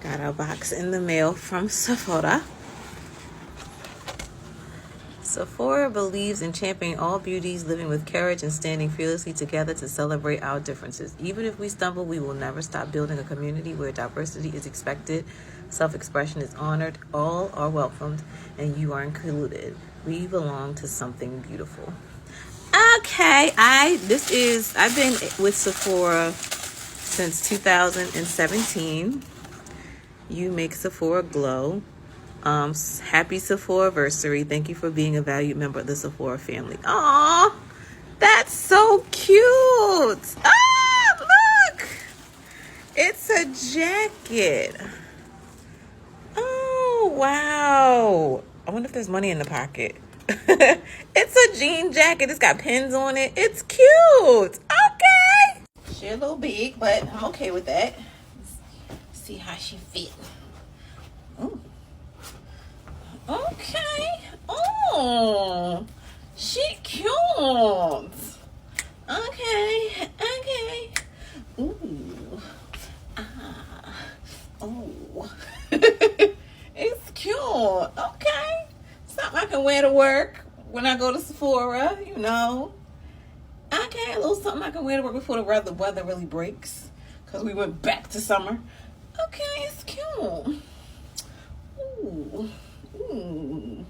Got our box in the mail from Sephora. Sephora believes in championing all beauties, living with courage and standing fearlessly together to celebrate our differences. Even if we stumble, we will never stop building a community where diversity is expected, self-expression is honored, all are welcomed, and you are included. We belong to something beautiful. Okay, I've been with Sephora since 2017. You make Sephora glow. Happy Sephora-Versary. Thank you for being a valued member of the Sephora family. Aw, that's so cute. Ah, look. It's a jacket. Oh, wow. I wonder if there's money in the pocket. It's a jean jacket. It's got pins on it. It's cute. Okay. She's a little big, but I'm okay with that. Let's see how she fit. Ooh. Okay. Oh, she cute. Okay. Ooh. Oh. It's cute. Okay. Something I can wear to work when I go to Sephora, you know. Okay, a little something I can wear to work before the weather really breaks. Because we went back to summer. Okay, it's cute. Ooh. Ooh.